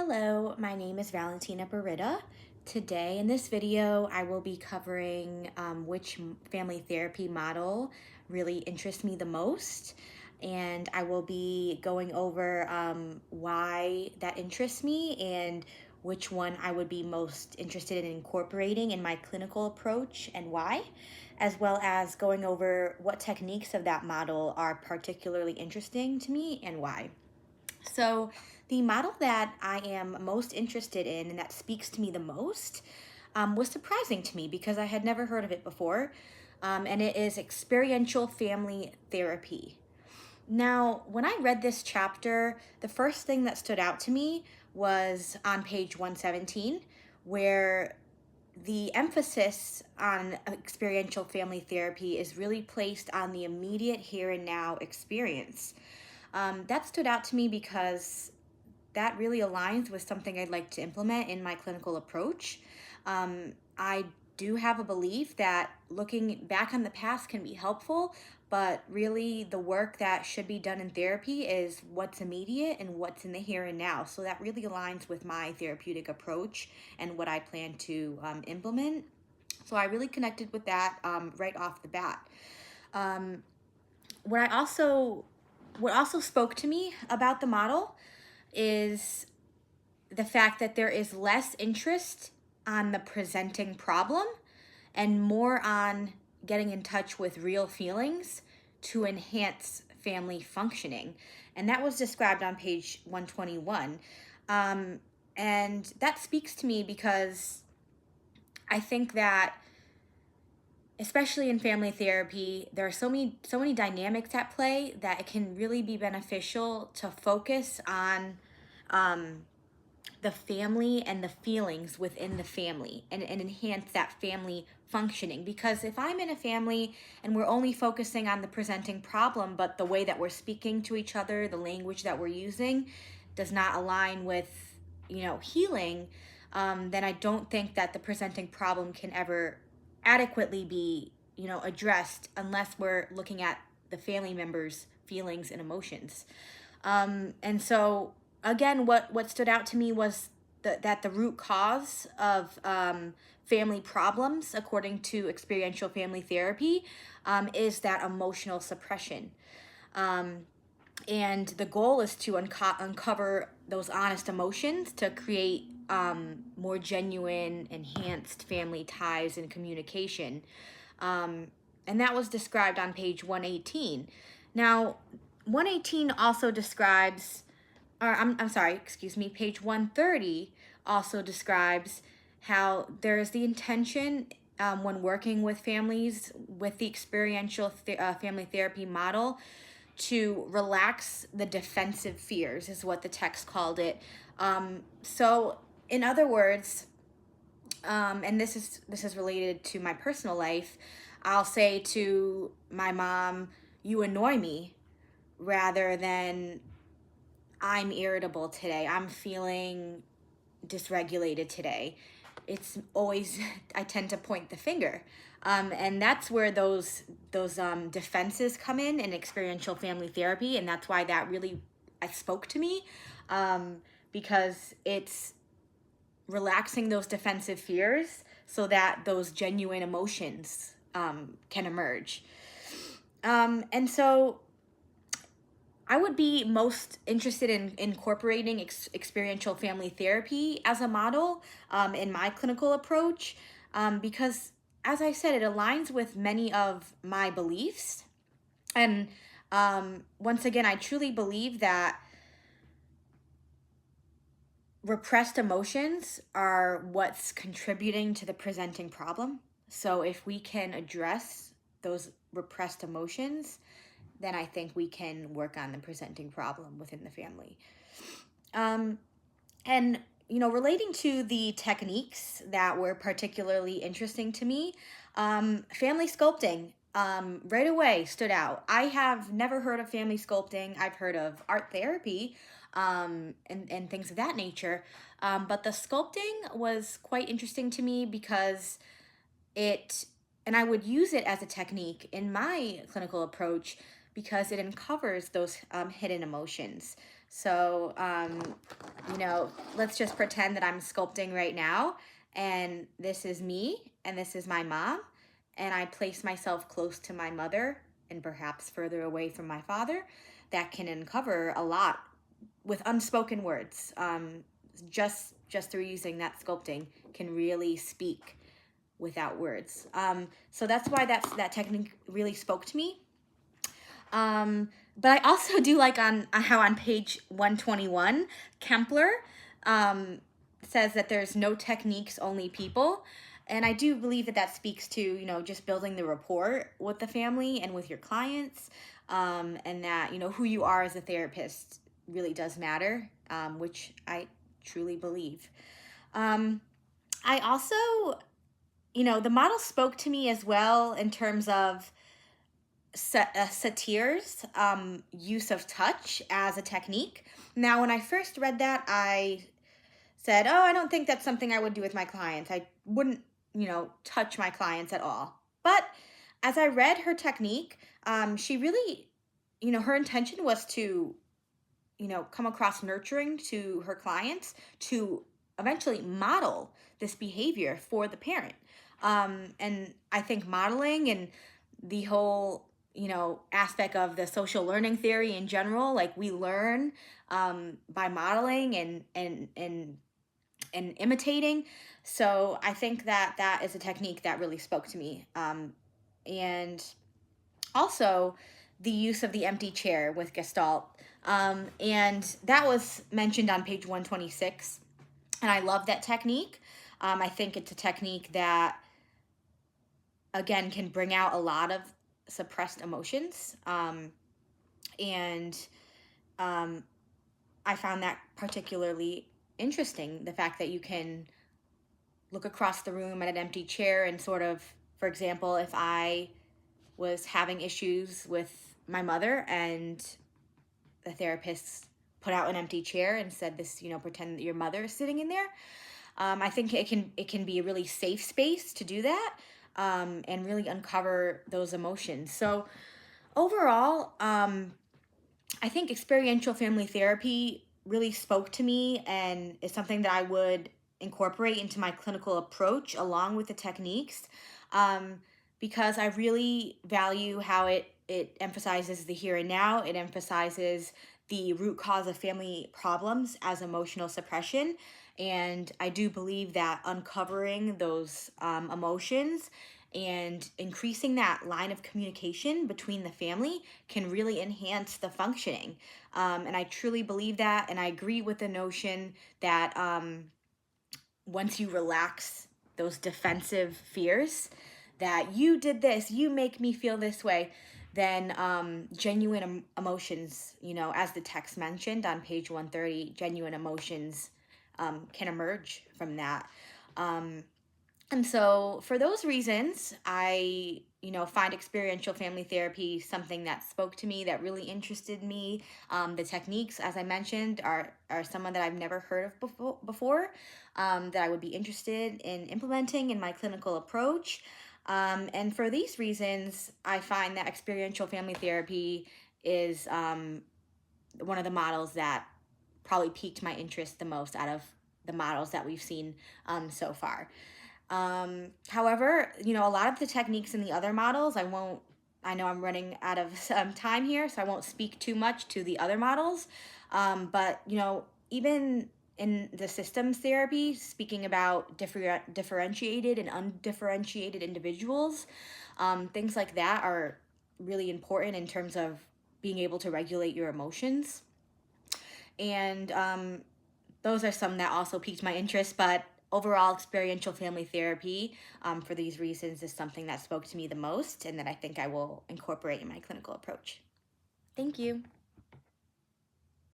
Hello, my name is Valentina Barita. Today in this video, I will be covering which family therapy model really interests me the most. And I will be going over why that interests me and which one I would be most interested in incorporating in my clinical approach and why, as well as going over what techniques of that model are particularly interesting to me and why. So, the model that I am most interested in and that speaks to me the most was surprising to me because I had never heard of it before. And it is experiential family therapy. Now, when I read this chapter, the first thing that stood out to me was on page 117, where the emphasis on experiential family therapy is really placed on the immediate here and now experience. That stood out to me because that really aligns with something I'd like to implement in my clinical approach. I do have a belief that looking back on the past can be helpful, but really the work that should be done in therapy is what's immediate and what's in the here and now. So that really aligns with my therapeutic approach and what I plan to implement. So I really connected with that right off the bat. Um, what I also what also spoke to me about the model is the fact that there is less interest on the presenting problem and more on getting in touch with real feelings to enhance family functioning. And that was described on page 121. And that speaks to me because I think that especially in family therapy, there are so many dynamics at play that it can really be beneficial to focus on um, the family and the feelings within the family and enhance that family functioning. Because if I'm in a family and we're only focusing on the presenting problem, but the way that we're speaking to each other, the language that we're using does not align with, healing, then I don't think that the presenting problem can ever adequately be, addressed unless we're looking at the family members' feelings and emotions. And so again, what stood out to me was that the root cause of family problems, according to experiential family therapy, is that emotional suppression. Um, and the goal is to uncover those honest emotions to create more genuine, enhanced family ties and communication. And that was described on page 118. Now, 118 also describes, or I'm sorry, excuse me, page 130 also describes how there is the intention when working with families with the experiential family therapy model to relax the defensive fears, is what the text called it. So, in other words, and this is related to my personal life, I'll say to my mom, "You annoy me," rather than "I'm irritable today. I'm feeling dysregulated today." It's always I tend to point the finger, and that's where those defenses come in experiential family therapy, and that's why that really spoke to me, because it's relaxing those defensive fears so that those genuine emotions can emerge. And so I would be most interested in incorporating experiential family therapy as a model in my clinical approach because, as I said, it aligns with many of my beliefs. And once again, I truly believe that repressed emotions are what's contributing to the presenting problem. So if we can address those repressed emotions, then I think we can work on the presenting problem within the family. Um, and, relating to the techniques that were particularly interesting to me, family sculpting right away stood out. I have never heard of family sculpting. I've heard of art therapy and things of that nature. But the sculpting was quite interesting to me because it, and I would use it as a technique in my clinical approach because it uncovers those hidden emotions. So, you know, let's just pretend that I'm sculpting right now, and this is me, and this is my mom, and I place myself close to my mother and perhaps further away from my father. That can uncover a lot with unspoken words. Just through using that sculpting can really speak without words. So that's why that technique really spoke to me. But I also do like on how on page 121, Kempler says that there's no techniques, only people. And I do believe that that speaks to, you know, just building the rapport with the family and with your clients, and that, you know, who you are as a therapist really does matter, which I truly believe. I also, you know, the model spoke to me as well in terms of Satir's use of touch as a technique. Now, when I first read that, I said, oh, I don't think that's something I would do with my clients. I wouldn't, you know, touch my clients at all. But as I read her technique, she really, you know, her intention was to, you know, come across nurturing to her clients to eventually model this behavior for the parent. And I think modeling and the whole, you know, aspect of the social learning theory in general, like we learn by modeling and imitating. So I think that that is a technique that really spoke to me. And also the use of the empty chair with Gestalt. And that was mentioned on page 126. And I love that technique. I think it's a technique that, again, can bring out a lot of suppressed emotions. And I found that particularly interesting, the fact that you can look across the room at an empty chair and sort of, for example, if I was having issues with my mother and the therapist put out an empty chair and said this, you know, pretend that your mother is sitting in there. I think it can be a really safe space to do that, and really uncover those emotions. So overall, I think experiential family therapy really spoke to me and is something that I would incorporate into my clinical approach along with the techniques, because I really value how it emphasizes the here and now. It emphasizes the root cause of family problems as emotional suppression. And I do believe that uncovering those emotions and increasing that line of communication between the family can really enhance the functioning. And I truly believe that. And I agree with the notion that once you relax those defensive fears, that you did this, you make me feel this way, then genuine emotions, you know, as the text mentioned on page 130, genuine emotions can emerge from that. And so for those reasons, I, you know, find experiential family therapy something that spoke to me, that really interested me. The techniques, as I mentioned, are someone that I've never heard of before, that I would be interested in implementing in my clinical approach. And for these reasons, I find that experiential family therapy is one of the models that probably piqued my interest the most out of the models that we've seen so far. However, you know, a lot of the techniques in the other models, I know I'm running out of time here, so I won't speak too much to the other models. But, you know, even in the systems therapy, speaking about differentiated and undifferentiated individuals, things like that are really important in terms of being able to regulate your emotions. And those are some that also piqued my interest, but overall, experiential family therapy, for these reasons, is something that spoke to me the most and that I think I will incorporate in my clinical approach. Thank you.